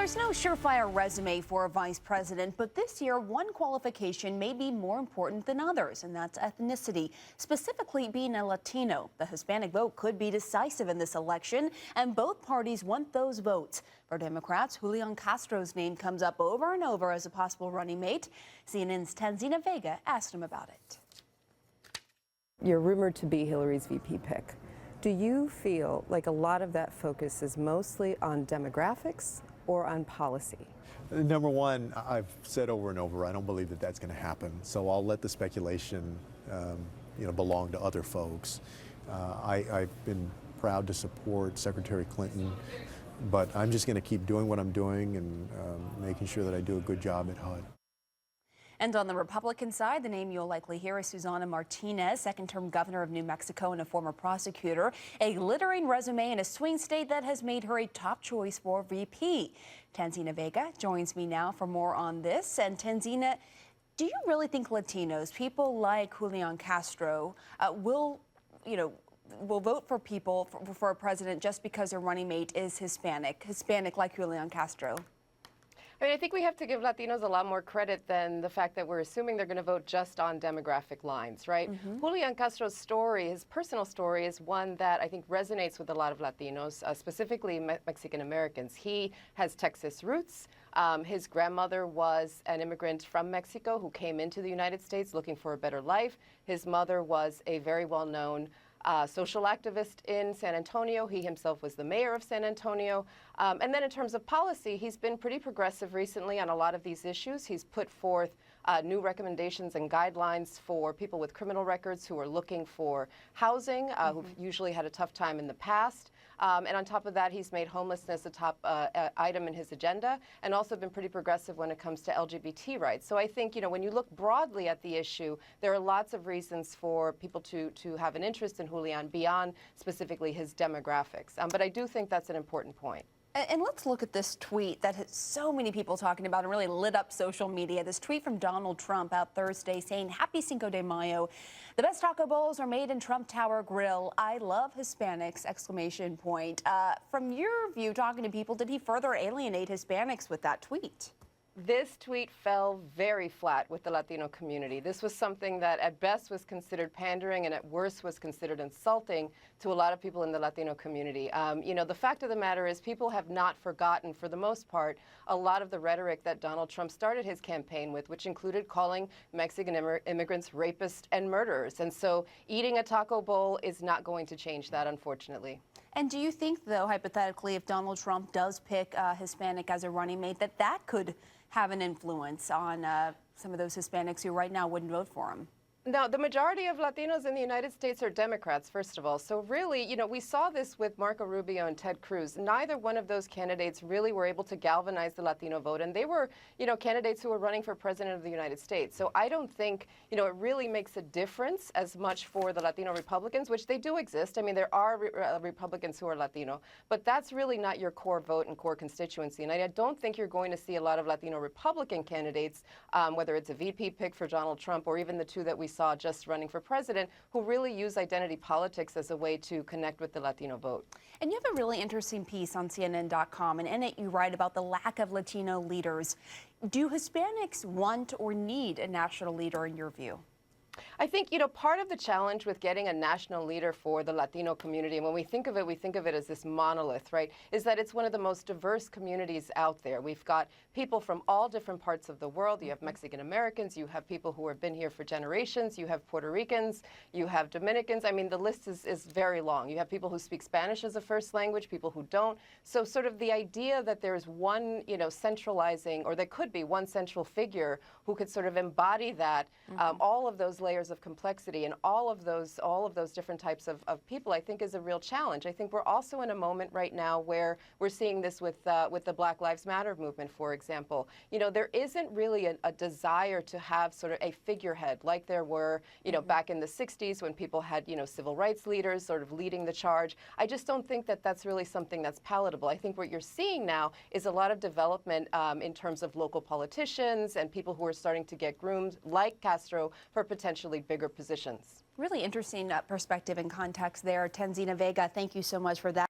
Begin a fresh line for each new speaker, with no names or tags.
There's no surefire resume for a vice president, but this year, one qualification may be more important than others, and that's ethnicity, specifically being a Latino. The Hispanic vote could be decisive in this election, and both parties want those votes. For Democrats, Julian Castro's name comes up over and over as a possible running mate. CNN's Tanzina Vega asked him about it.
You're rumored to be Hillary's VP pick. Do you feel like a lot of that focus is mostly on demographics or on policy?
Number one, I've said over and over, I don't believe that that's going to happen. So I'll let the speculation, belong to other folks. I've been proud to support Secretary Clinton, but I'm just going to keep doing what I'm doing and making sure that I do a good job at HUD.
And on the Republican side, the name you'll likely hear is Susana Martinez, second-term governor of New Mexico and a former prosecutor. A glittering resume in a swing state that has made her a top choice for VP. Tanzina Vega joins me now for more on this. And Tanzina, do you really think Latinos, people like Julian Castro, will vote for people for a president just because their running mate is Hispanic like Julian Castro?
I think we have to give Latinos a lot more credit than the fact that we're assuming they're going to vote just on demographic lines, right? Julian Castro's story, his personal story, is one that I think resonates with a lot of Latinos, specifically Mexican Americans. He has Texas roots. His grandmother was an immigrant from Mexico who came into the United States looking for a better life. His mother was a very well-known social activist in San Antonio. He himself was the mayor of San Antonio. And then in terms of policy, he's been pretty progressive recently on a lot of these issues. He's put forth new recommendations and guidelines for people with criminal records who are looking for housing, who've usually had a tough time in the past. And on top of that, he's made homelessness a top item in his agenda, and also been pretty progressive when it comes to LGBT rights. So I think, when you look broadly at the issue, there are lots of reasons for people to have an interest in Julian beyond specifically his demographics. But I do think that's an important point.
And let's look at this tweet that has so many people talking about and really lit up social media. This tweet from Donald Trump out Thursday saying, "Happy Cinco de Mayo. The best taco bowls are made in Trump Tower Grill. I love Hispanics!" Exclamation point. From your view, talking to people, did he further alienate Hispanics with that tweet?
This tweet fell very flat with the Latino community. This was something that at best was considered pandering and at worst was considered insulting to a lot of people in the Latino community. The fact of the matter is people have not forgotten, for the most part, a lot of the rhetoric that Donald Trump started his campaign with, which included calling Mexican immigrants rapists and murderers. And so eating a taco bowl is not going to change that, unfortunately.
And do you think, though, hypothetically, if Donald Trump does pick Hispanic as a running mate, that could have an influence on some of those Hispanics who right now wouldn't vote for him?
No, the majority of Latinos in the United States are Democrats, first of all. So really, we saw this with Marco Rubio and Ted Cruz. Neither one of those candidates really were able to galvanize the Latino vote. And they were, candidates who were running for president of the United States. So I don't think, it really makes a difference as much for the Latino Republicans, which they do exist. I mean, there are Republicans who are Latino, but that's really not your core vote and core constituency. And I don't think you're going to see a lot of Latino Republican candidates, whether it's a VP pick for Donald Trump or even the two that we saw just running for president, who really use identity politics as a way to connect with the Latino vote.
And you have a really interesting piece on CNN.com, and in it you write about the lack of Latino leaders. Do Hispanics want or need a national leader in your view?
I think, part of the challenge with getting a national leader for the Latino community, and when we think of it as this monolith, right, is that it's one of the most diverse communities out there. We've got people from all different parts of the world. You have Mexican Americans, you have people who have been here for generations, you have Puerto Ricans, you have Dominicans. I mean, the list is very long. You have people who speak Spanish as a first language, people who don't. So sort of the idea that there's one, centralizing, or there could be one central figure who could sort of embody that, all of those layers of complexity and all of those different types of people, I think, is a real challenge. I think we're also in a moment right now where we're seeing this with the Black Lives Matter movement, for example. There isn't really a desire to have sort of a figurehead like there were, back in the 60s when people had, civil rights leaders sort of leading the charge. I just don't think that that's really something that's palatable. I think what you're seeing now is a lot of development in terms of local politicians and people who are starting to get groomed, like Castro, for potentially bigger positions.
Really interesting perspective and context there. Tanzina Vega, thank you so much for that.